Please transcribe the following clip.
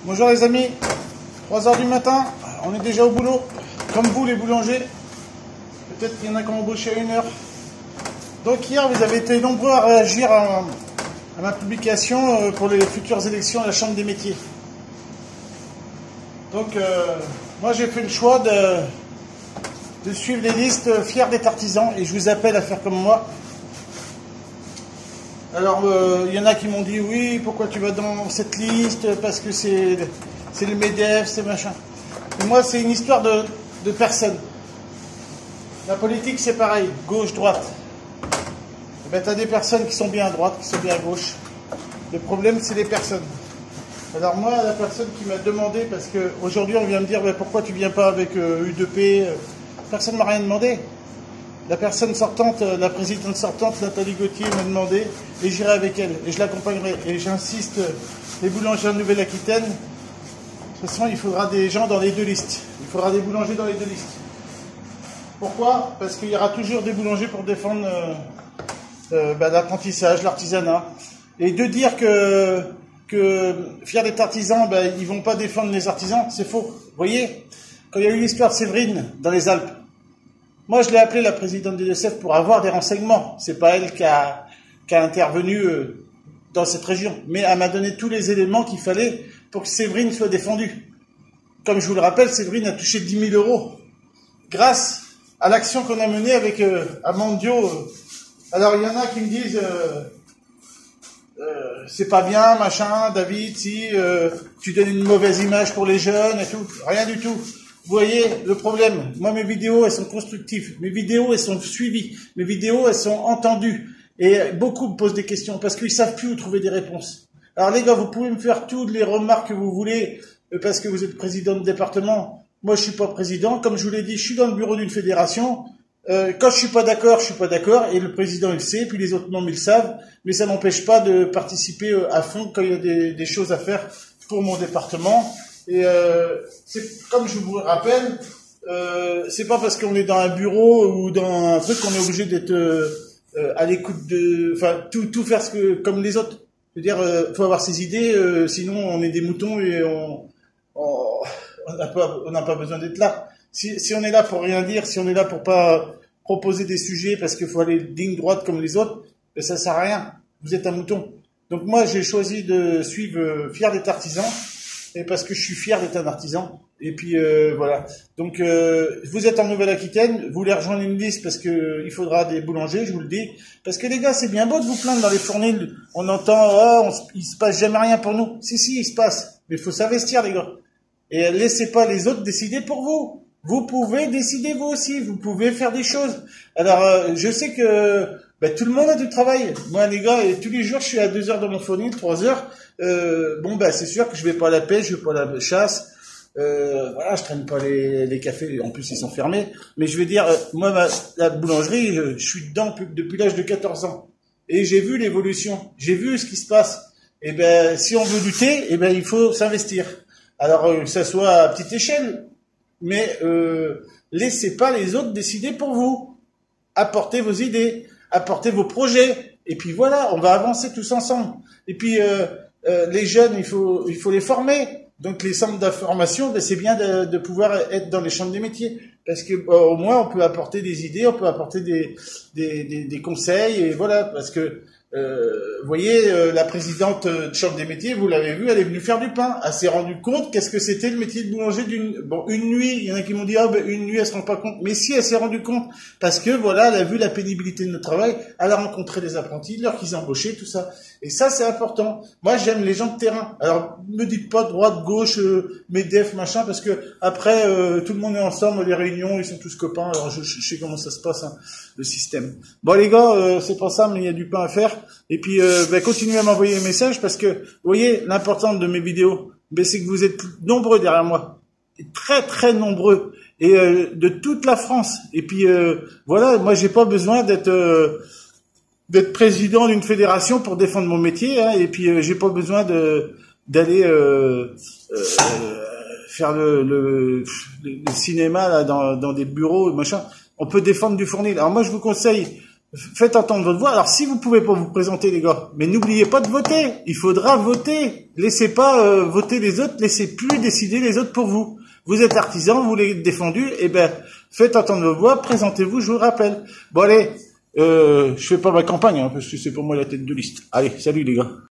Bonjour les amis, 3 heures du matin, on est déjà au boulot, comme vous les boulangers. Peut-être qu'il y en a qui ont embauché à 1 heure. Donc hier, vous avez été nombreux à réagir à ma publication pour les futures élections à la Chambre des métiers. Donc moi j'ai fait le choix de suivre les listes fiers d'être artisans et je vous appelle à faire comme moi. Alors, il y en a qui m'ont dit, oui, pourquoi tu vas dans cette liste? Parce que c'est le MEDEF, c'est machin. Et moi, c'est une histoire de personne. La politique, c'est pareil, gauche, droite. Et ben, tu as des personnes qui sont bien à droite, qui sont bien à gauche. Le problème, c'est les personnes. Alors moi, la personne qui m'a demandé, parce qu'aujourd'hui, on vient me dire, ben, pourquoi tu viens pas avec U2P? Personne ne m'a rien demandé. La personne sortante, la présidente sortante, Nathalie Gauthier, m'a demandé, et j'irai avec elle, et je l'accompagnerai. Et j'insiste, les boulangers en Nouvelle-Aquitaine, de toute façon, il faudra des gens dans les deux listes. Il faudra des boulangers dans les deux listes. Pourquoi? Parce qu'il y aura toujours des boulangers pour défendre l'apprentissage, l'artisanat. Et de dire que fiers d'être artisans, ils vont pas défendre les artisans, c'est faux. Vous voyez, quand il y a eu l'histoire de Séverine dans les Alpes, moi, je l'ai appelée la présidente de l'ESF pour avoir des renseignements. C'est pas elle qui a intervenu dans cette région. Mais elle m'a donné tous les éléments qu'il fallait pour que Séverine soit défendue. Comme je vous le rappelle, Séverine a touché 10 000 € grâce à l'action qu'on a menée avec Amandio. Alors, il y en a qui me disent c'est pas bien, machin, David, si tu donnes une mauvaise image pour les jeunes et tout. Rien du tout. Vous voyez le problème. Moi, mes vidéos, elles sont constructives. Mes vidéos, elles sont suivies. Mes vidéos, elles sont entendues. Et beaucoup me posent des questions parce qu'ils savent plus où trouver des réponses. Alors les gars, vous pouvez me faire toutes les remarques que vous voulez parce que vous êtes président de département. Moi, je suis pas président. Comme je vous l'ai dit, je suis dans le bureau d'une fédération. Quand je suis pas d'accord, je suis pas d'accord. Et le président, il le sait. Puis les autres membres, ils le savent. Mais ça m'empêche pas de participer à fond quand il y a des choses à faire pour mon département. Et c'est comme je vous rappelle, c'est pas parce qu'on est dans un bureau ou dans un truc qu'on est obligé d'être à l'écoute enfin tout faire comme les autres. Je veux dire, faut avoir ses idées, sinon on est des moutons et on n'a pas besoin d'être là. Si on est là pour rien dire, si on est là pour pas proposer des sujets parce qu'il faut aller ligne droite comme les autres, ben ça sert à rien. Vous êtes un mouton. Donc moi j'ai choisi de suivre fier d'être artisan. Et parce que je suis fier d'être un artisan. Et puis voilà. Donc vous êtes en Nouvelle-Aquitaine, vous voulez rejoindre une liste parce que il faudra des boulangers, je vous le dis. Parce que les gars, c'est bien beau de vous plaindre dans les fournils. On entend il se passe jamais rien pour nous. Si, il se passe. Mais il faut s'investir, les gars. Et laissez pas les autres décider pour vous. Vous pouvez décider vous aussi. Vous pouvez faire des choses. Alors je sais que tout le monde a du travail. Moi, les gars, tous les jours, je suis à 2 heures dans mon fournil, 3 heures. C'est sûr que je vais pas à la pêche, je vais pas à la chasse. Voilà, je traîne pas les cafés. En plus, ils sont fermés. Mais je vais dire, moi, la boulangerie, je suis dedans depuis l'âge de 14 ans. Et j'ai vu l'évolution. J'ai vu ce qui se passe. Et si on veut lutter, il faut s'investir. Alors, que ça soit à petite échelle. Mais laissez pas les autres décider pour vous. Apportez vos idées. Apportez vos projets. Et puis voilà, on va avancer tous ensemble. Et puis les jeunes, il faut les former. Donc les centres d'information, c'est bien de pouvoir être dans les chambres des métiers, parce que au moins on peut apporter des idées, on peut apporter des conseils, et voilà, parce que vous voyez, la présidente de chambre des métiers, vous l'avez vu, elle est venue faire du pain. Elle s'est rendue compte qu'est-ce que c'était le métier de boulanger une nuit. Il y en a qui m'ont dit, une nuit, elle se rend pas compte. Mais si, elle s'est rendue compte. Parce que, voilà, elle a vu la pénibilité de notre travail. Elle a rencontré les apprentis, l'heure qu'ils embauchaient, tout ça. Et ça, c'est important. Moi, j'aime les gens de terrain. Alors, me dites pas droite, gauche, MEDEF, machin, parce que après, tout le monde est ensemble, les réunions, ils sont tous copains. Alors, je sais comment ça se passe, hein, le système. Bon, les gars, c'est pas ça, mais il y a du pain à faire. Et puis, continuez à m'envoyer des messages parce que, vous voyez, l'important de mes vidéos, c'est que vous êtes nombreux derrière moi. Très, très nombreux. Et de toute la France. Et puis, voilà, moi, j'ai pas besoin d'être président d'une fédération pour défendre mon métier. Hein, et puis, j'ai pas besoin d'aller faire le cinéma là, dans des bureaux, machin. On peut défendre du fournil. Alors moi, je vous conseille Faites entendre votre voix. Alors, si vous pouvez pas vous présenter, les gars, mais n'oubliez pas de voter. Il faudra voter. Laissez pas voter les autres. Laissez plus décider les autres pour vous. Vous êtes artisan, vous l'avez défendu. Eh ben, faites entendre votre voix. Présentez-vous. Je vous rappelle. Bon, allez. Je fais pas ma campagne, hein, parce que c'est pour moi la tête de liste. Allez, salut les gars.